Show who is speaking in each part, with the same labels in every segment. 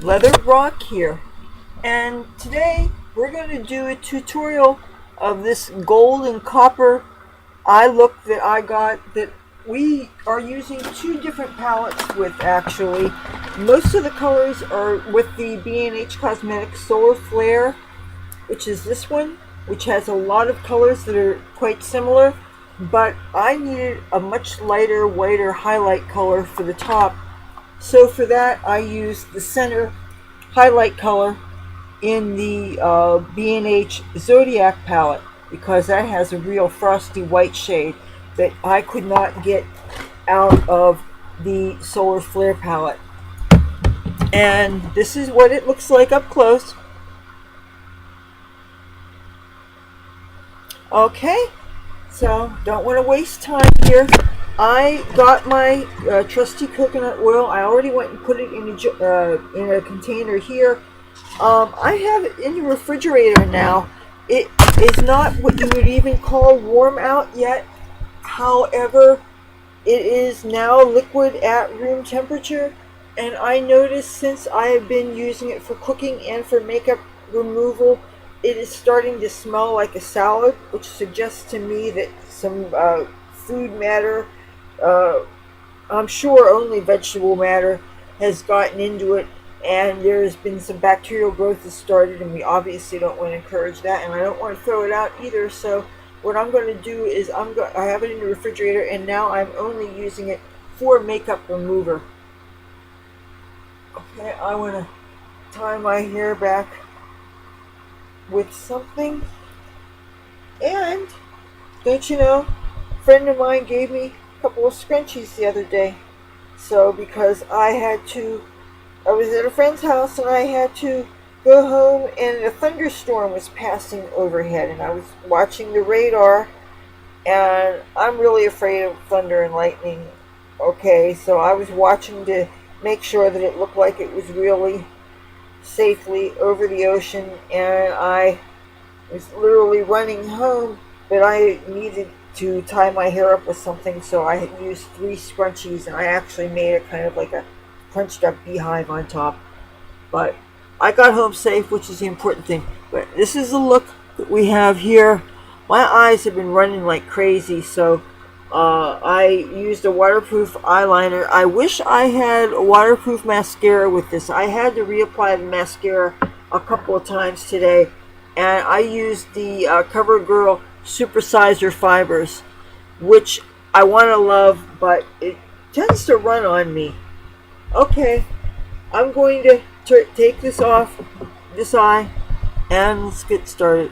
Speaker 1: Leather Rokk here, and today we're going to do a tutorial of this gold and copper eye look that I got that we are using two different palettes with. Actually, most of the colors are with the B&H Cosmetics Solar Flare, which is this one, which has a lot of colors that are quite similar, but I needed a much lighter, whiter highlight color for the top. So for that, I used the center highlight color in the B&H Zodiac palette, because that has a real frosty white shade that I could not get out of the Solar Flare palette. And this is what it looks like up close. Okay, so don't want to waste time here. I got my trusty coconut oil. I already went and put it in a container here. I have it in the refrigerator now. It is not what you would even call warm out yet. However, it is now liquid at room temperature. And I noticed, since I have been using it for cooking and for makeup removal, it is starting to smell like a salad, which suggests to me that some food matter, I'm sure only vegetable matter, has gotten into it, and there's been some bacterial growth that started, and we obviously don't want to encourage that, and I don't want to throw it out either. So what I'm going to do is I have it in the refrigerator, and now I'm only using it for makeup remover. Okay, I want to tie my hair back with something, and don't you know, a friend of mine gave me a couple of scrunchies the other day. So because I was at a friend's house and I had to go home, and a thunderstorm was passing overhead, and I was watching the radar, and I'm really afraid of thunder and lightning. Okay, so I was watching to make sure that it looked like it was really safely over the ocean, and I was literally running home, but I needed to tie my hair up with something, so I had used 3 scrunchies, and I actually made it kind of like a crunched up beehive on top. But I got home safe, which is the important thing. But this is the look that we have here. My eyes have been running like crazy, so I used a waterproof eyeliner. I wish I had a waterproof mascara with this. I had to reapply the mascara a couple of times today, and I used the CoverGirl Supersizer Fibers, which I want to love, but it tends to run on me. Okay, I'm going to take this off this eye, and let's get started.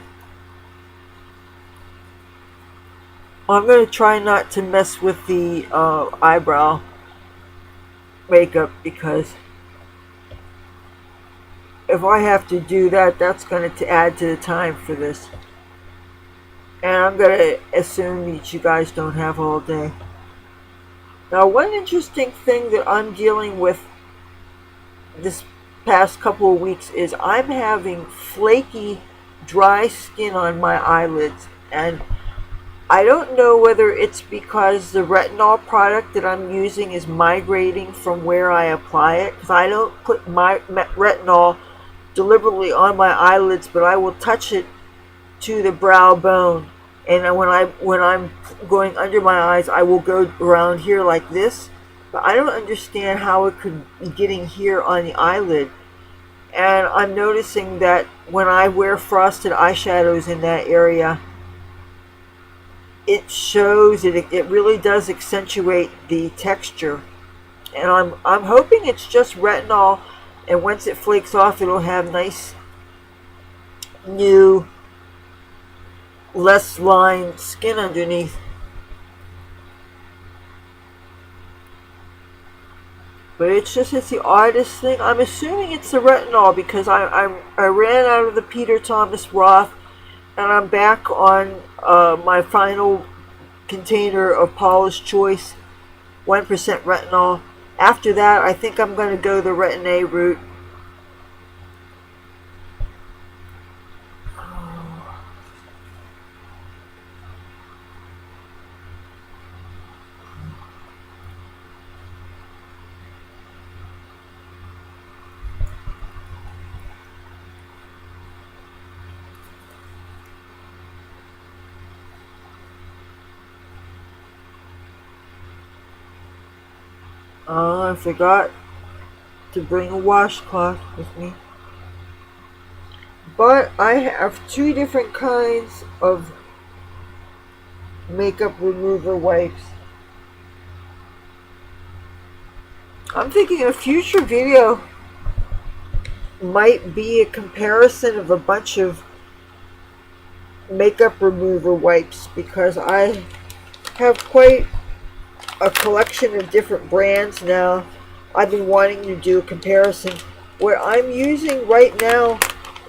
Speaker 1: I'm going to try not to mess with the eyebrow makeup, because if I have to do that, that's going to add to the time for this. And I'm going to assume that you guys don't have all day. Now, one interesting thing that I'm dealing with this past couple of weeks is I'm having flaky, dry skin on my eyelids, and I don't know whether it's because the retinol product that I'm using is migrating from where I apply it, because I don't put my retinol deliberately on my eyelids, but I will touch it to the brow bone, and when I'm going under my eyes, I will go around here like this. But I don't understand how it could be getting here on the eyelid. And I'm noticing that when I wear frosted eyeshadows in that area, it shows it really does accentuate the texture. And I'm hoping it's just retinol, and once it flakes off, it'll have nice new, less lined skin underneath. But it's the oddest thing. I'm assuming it's the retinol, because I ran out of the Peter Thomas Roth, and I'm back on my final container of Paula's Choice 1% retinol. After that, I think I'm going to go the Retin-A route. I forgot to bring a washcloth with me. But I have two different kinds of makeup remover wipes. I'm thinking a future video might be a comparison of a bunch of makeup remover wipes, because I have quite a collection of different brands now. I've been wanting to do a comparison. What I'm using right now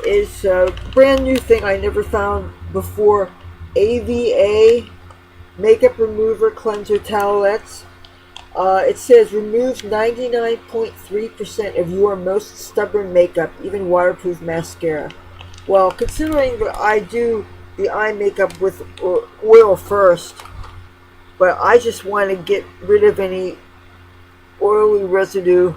Speaker 1: is a brand new thing I never found before. AVA Makeup Remover Cleanser Towelettes. It says removes 99.3% of your most stubborn makeup, even waterproof mascara. Well, considering that I do the eye makeup with oil first, but I just want to get rid of any oily residue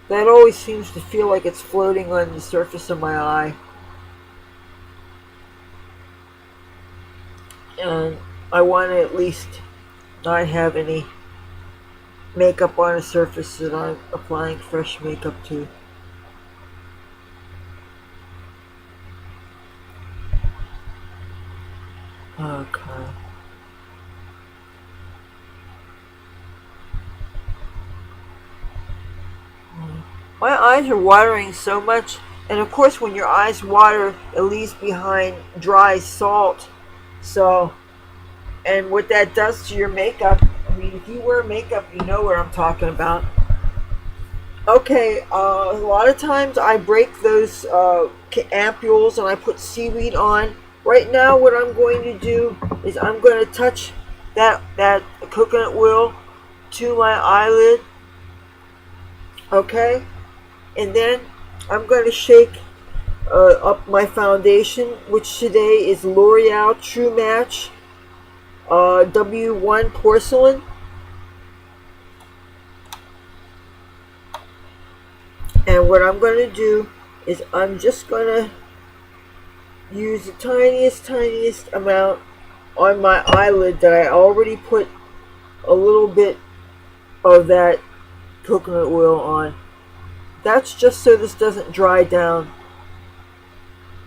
Speaker 1: that always seems to feel like it's floating on the surface of my eye. And I want to at least not have any makeup on a surface that I'm applying fresh makeup to. Okay. My eyes are watering so much, and of course when your eyes water, it leaves behind dry salt. So, and what that does to your makeup, I mean, if you wear makeup, you know what I'm talking about. Okay, a lot of times I break those ampules and I put seaweed on. Right now what I'm going to do is I'm going to touch that coconut oil to my eyelid. Okay, and then I'm going to shake up my foundation, which today is L'Oreal True Match W1 Porcelain. And what I'm going to do is I'm just going to use the tiniest amount on my eyelid that I already put a little bit of that coconut oil on. That's just so this doesn't dry down.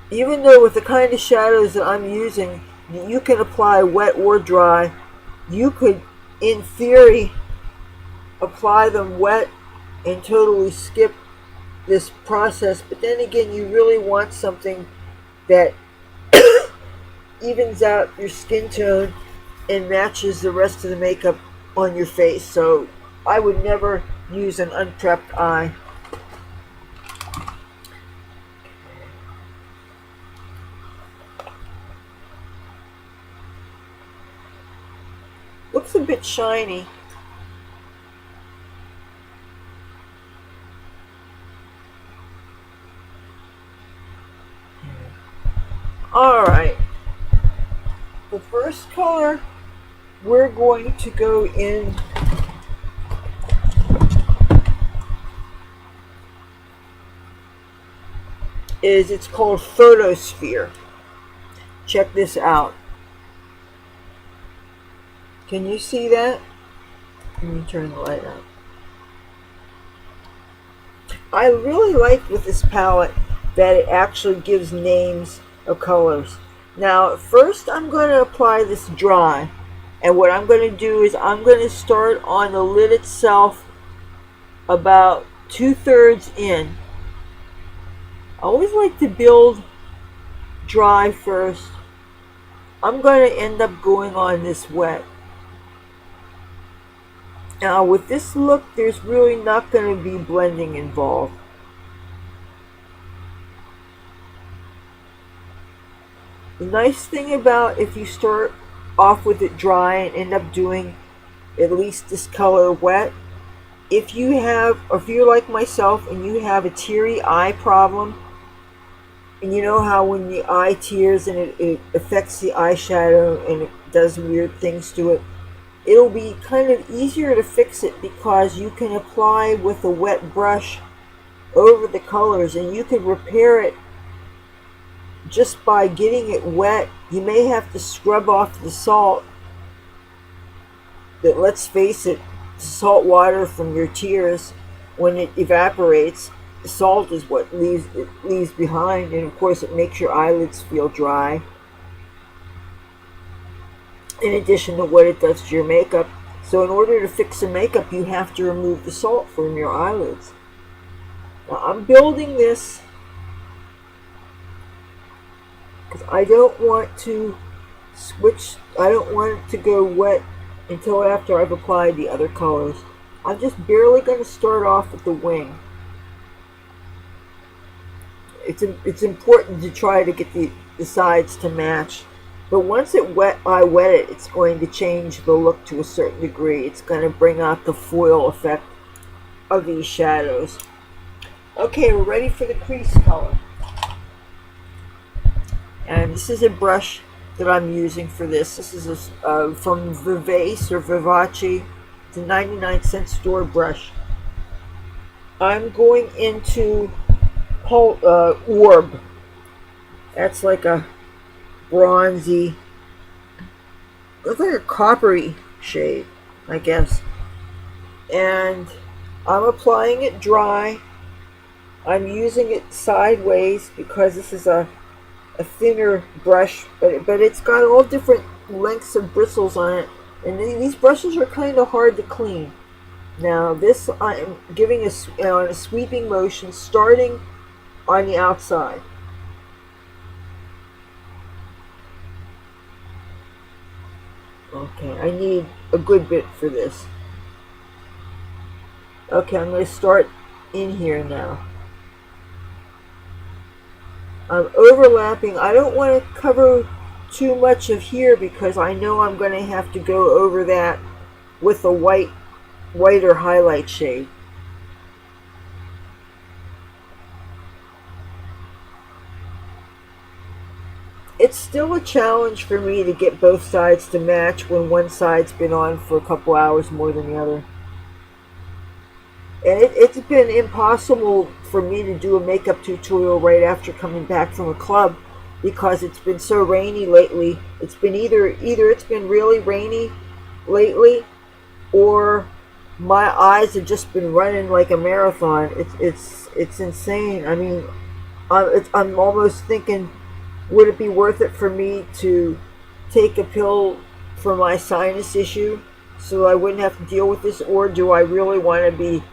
Speaker 1: Even though with the kind of shadows that I'm using, you can apply wet or dry. You could, in theory, apply them wet and totally skip this process, but then again, you really want something that evens out your skin tone and matches the rest of the makeup on your face. So I would never use an unprepped eye. Looks a bit shiny. Alright, the first color we're going to go in it's called Photosphere. Check this out. Can you see that? Let me turn the light on. I really like with this palette that it actually gives names of colors. Now first I'm going to apply this dry, and what I'm going to do is I'm going to start on the lid itself about 2/3 in. I always like to build dry first. I'm going to end up going on this wet. Now with this look, there's really not going to be blending involved. The nice thing about if you start off with it dry and end up doing at least this color wet, if you're like myself and you have a teary eye problem, and you know how when the eye tears and it affects the eyeshadow and it does weird things to it, it'll be kind of easier to fix it because you can apply with a wet brush over the colors, and you can repair it just by getting it wet. You may have to scrub off the salt, but let's face it, salt water from your tears, when it evaporates, salt is what it leaves behind, and of course it makes your eyelids feel dry. In addition to what it does to your makeup. So in order to fix the makeup, you have to remove the salt from your eyelids. Now I'm building this because I don't want to switch. I don't want it to go wet until after I've applied the other colors. I'm just barely going to start off with the wing. It's important to try to get the sides to match. But once I wet it, it's going to change the look to a certain degree. It's going to bring out the foil effect of these shadows. Okay, we're ready for the crease color. And this is a brush that I'm using for this. This is from Vivace or Vivace. It's a 99-cent store brush. I'm going into Orb. That's like a bronzy, looks like a coppery shade, I guess. And I'm applying it dry. I'm using it sideways because this is a thinner brush, but it's got all different lengths of bristles on it, and these brushes are kind of hard to clean. Now this I'm giving a sweeping motion, starting on the outside. Okay, I need a good bit for this. Okay, I'm going to start in here now. I'm overlapping. I don't want to cover too much of here because I know I'm going to have to go over that with a whiter highlight shade. It's still a challenge for me to get both sides to match when one side's been on for a couple hours more than the other. And it's been impossible for me to do a makeup tutorial right after coming back from a club because it's been so rainy lately. It's been either it's been really rainy lately, or my eyes have just been running like a marathon. It's insane. I mean, I'm almost thinking, would it be worth it for me to take a pill for my sinus issue so I wouldn't have to deal with this, or do I really want to be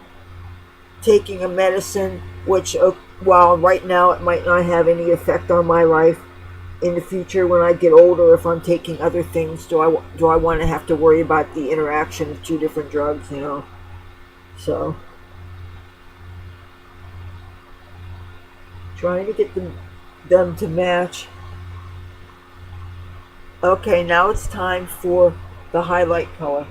Speaker 1: taking a medicine which, while right now it might not have any effect on my life, in the future when I get older, if I'm taking other things, do I want to have to worry about the interaction of two different drugs, you know? So trying to get them to match. Okay, now it's time for the highlight color.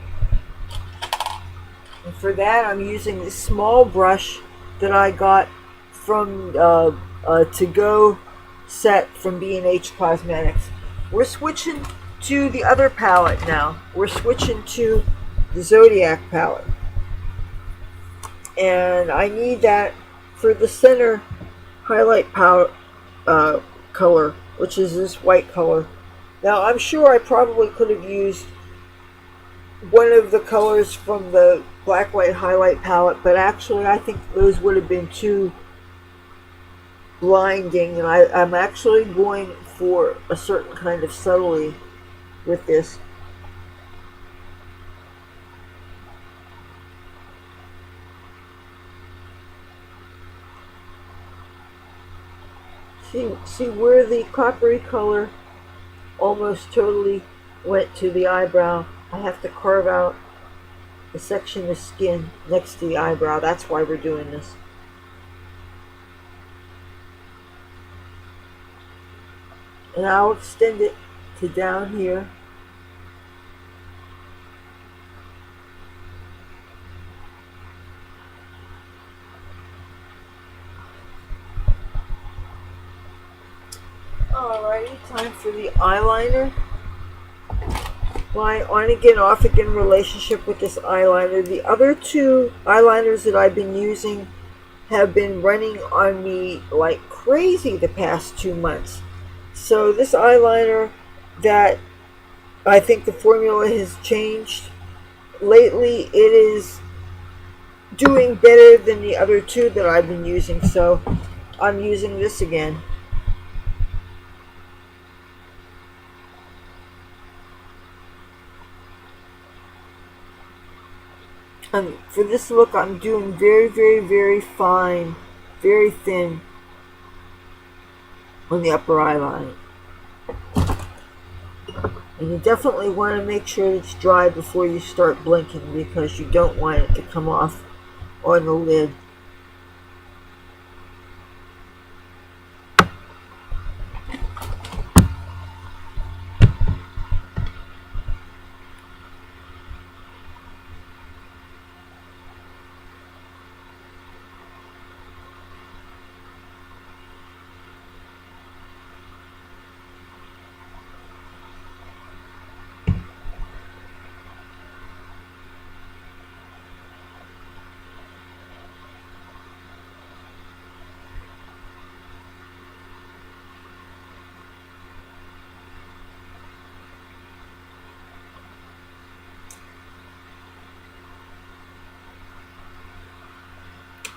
Speaker 1: And for that, I'm using this small brush that I got from to-go set from B&H Cosmetics. We're switching to the other palette now. We're switching to the Zodiac palette. And I need that for the center highlight palette color, which is this white color. Now, I'm sure I probably could have used one of the colors from the black white highlight palette, but actually I think those would have been too blinding, and I'm actually going for a certain kind of subtlety with this. See where the coppery color almost totally went to the eyebrow? I have to carve out a section of skin next to the eyebrow. That's why we're doing this. And I'll extend it to down here. Alrighty, time for the eyeliner. My on-again, off-again relationship with this eyeliner. The other two eyeliners that I've been using have been running on me like crazy the past 2 months. So this eyeliner, that I think the formula has changed, lately it is doing better than the other two that I've been using, so I'm using this again. And for this look, I'm doing very, very, very fine, very thin on the upper eye line. And you definitely want to make sure it's dry before you start blinking, because you don't want it to come off on the lid.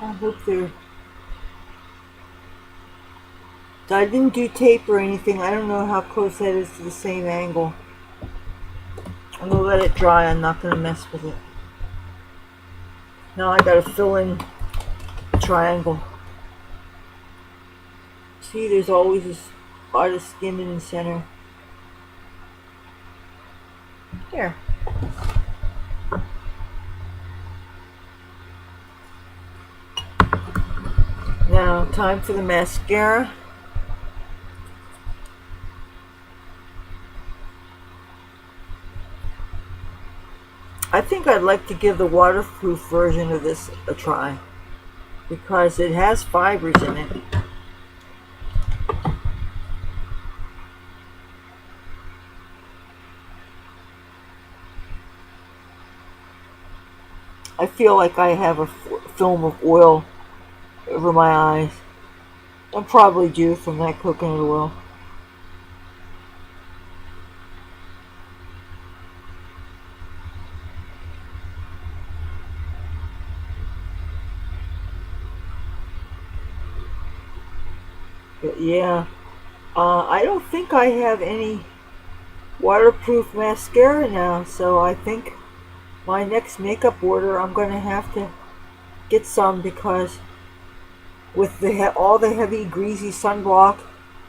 Speaker 1: I hope they're... I didn't do tape or anything. I don't know how close that is to the same angle. I'm going to let it dry. I'm not going to mess with it. Now I got to fill in the triangle. See, there's always a spot of skin in the center. There. Now, time for the mascara. I think I'd like to give the waterproof version of this a try, because it has fibers in it. I feel like I have a film of oil over my eyes. I probably do from that coconut oil. But yeah, I don't think I have any waterproof mascara now, so I think my next makeup order I'm going to have to get some, because with the all the heavy greasy sunblock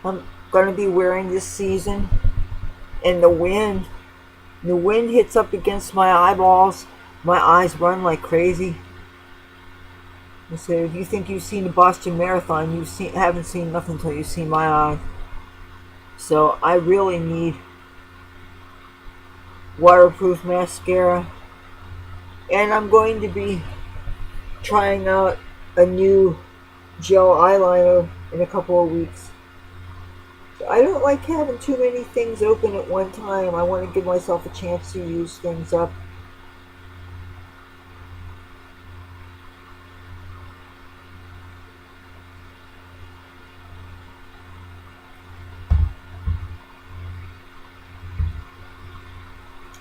Speaker 1: I'm going to be wearing this season, and the wind hits up against my eyeballs, my eyes run like crazy. So if you think you've seen the Boston Marathon, haven't seen nothing until you've seen my eyes. So I really need waterproof mascara. And I'm going to be trying out a new gel eyeliner in a couple of weeks. So I don't like having too many things open at one time. I want to give myself a chance to use things up.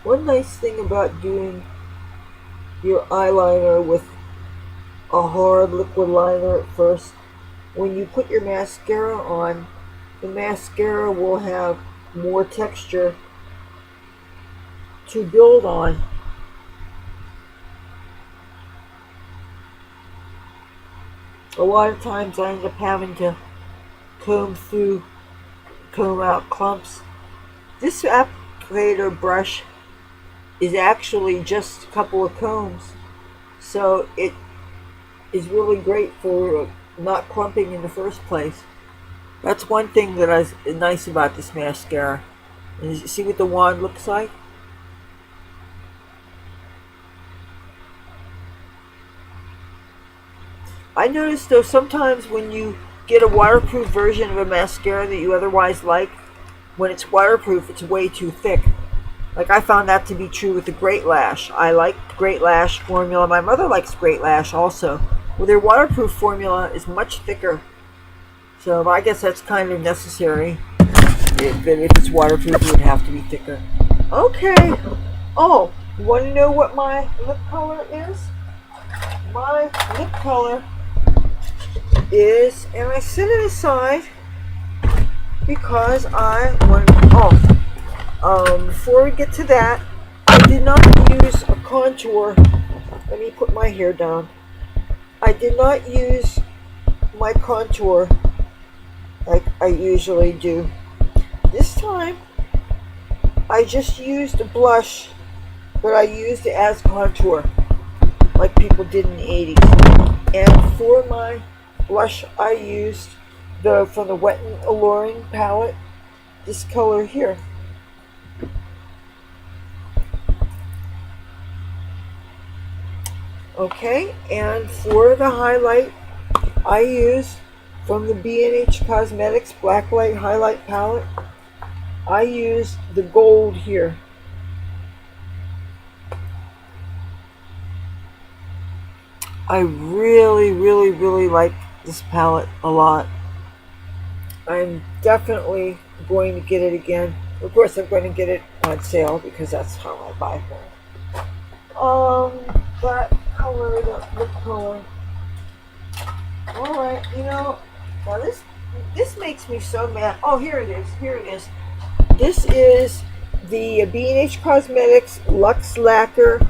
Speaker 1: One nice thing about doing your eyeliner with a hard liquid liner at first, when you put your mascara on, the mascara will have more texture to build on. A lot of times I end up having to comb out clumps. This applicator brush is actually just a couple of combs, so it is really great for not clumping in the first place. That's one thing that is nice about this mascara. And you see what the wand looks like? I noticed though, sometimes when you get a waterproof version of a mascara that you otherwise like, when it's waterproof it's way too thick. Like, I found that to be true with the Great Lash. I like Great Lash formula. My mother likes Great Lash also. Well, their waterproof formula is much thicker. So I guess that's kind of necessary. If it's waterproof, it would have to be thicker. Okay. Oh, You want to know what my lip color is? My lip color is, and I set it aside because I want, before we get to that, I did not use a contour. Let me put my hair down. I did not use my contour like I usually do. This time, I just used a blush, but I used it as contour, like people did in the 80s. And for my blush, I used from the Wet n Alluring palette, this color here. Okay, and for the highlight, I use from the B&H Cosmetics Blacklight Highlight Palette, I use the gold here. I really like this palette a lot. I'm definitely going to get it again. Of course, I'm going to get it on sale because that's how I buy things. That color, that lip color. Alright, you know, now this makes me so mad. Oh, here it is, here it is. This is the B&H Cosmetics Luxe Lacquer,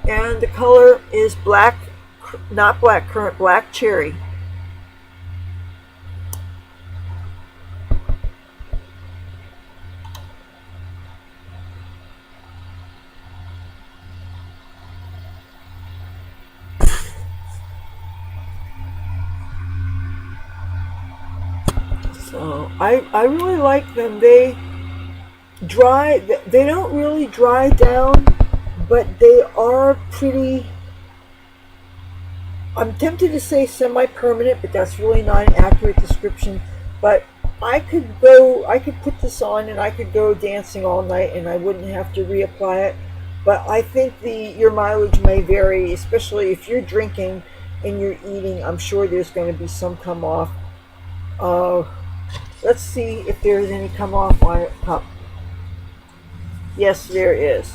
Speaker 1: and the color is black, not black currant, black cherry. So I really like them. They don't really dry down, but they are pretty, I'm tempted to say semi-permanent, but that's really not an accurate description. But I could put this on and I could go dancing all night and I wouldn't have to reapply it. But I think your mileage may vary, especially if you're drinking and you're eating. I'm sure there's going to be some come off. Let's see if there's any come off on it. Yes, there is.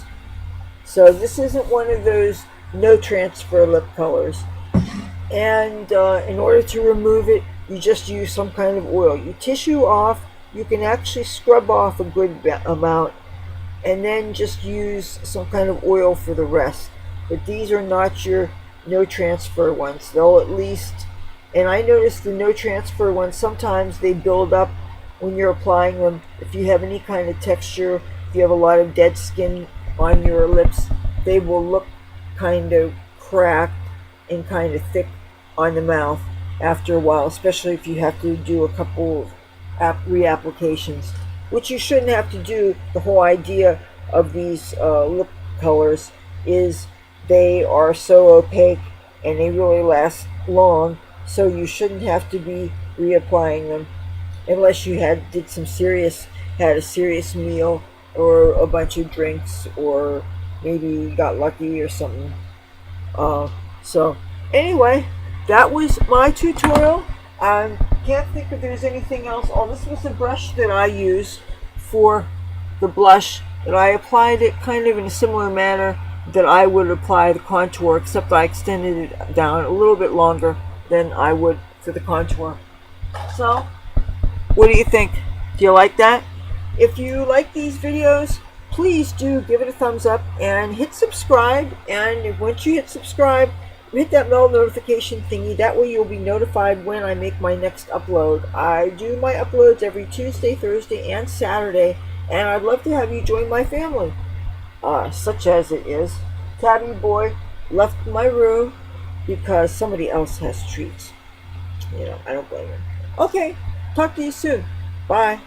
Speaker 1: So this isn't one of those no transfer lip colors. And in order to remove it, you just use some kind of oil. You tissue off. You can actually scrub off a good amount and then just use some kind of oil for the rest. But these are not your no transfer ones. They'll at least, and I noticed the no transfer ones, sometimes they build up when you're applying them. If you have any kind of texture, if you have a lot of dead skin on your lips, they will look kind of cracked and kind of thick on the mouth after a while, especially if you have to do a couple of reapplications, which you shouldn't have to do. The whole idea of these lip colors is they are so opaque and they really last long, so you shouldn't have to be reapplying them unless you had a serious meal or a bunch of drinks, or maybe you got lucky or something. So anyway, that was my tutorial. I can't think if there's anything else. Oh, this was the brush that I used for the blush, that I applied it kind of in a similar manner that I would apply the contour, except I extended it down a little bit longer than I would for the contour. So what do you think? Do you like that? If you like these videos, please do give it a thumbs up and hit subscribe. And once you hit subscribe, hit that bell notification thingy. That way you'll be notified when I make my next upload. I do my uploads every Tuesday, Thursday, and Saturday, and I'd love to have you join my family. Such as it is. Tabby Boy left my room because somebody else has treats. You know, I don't blame him. Okay, talk to you soon. Bye.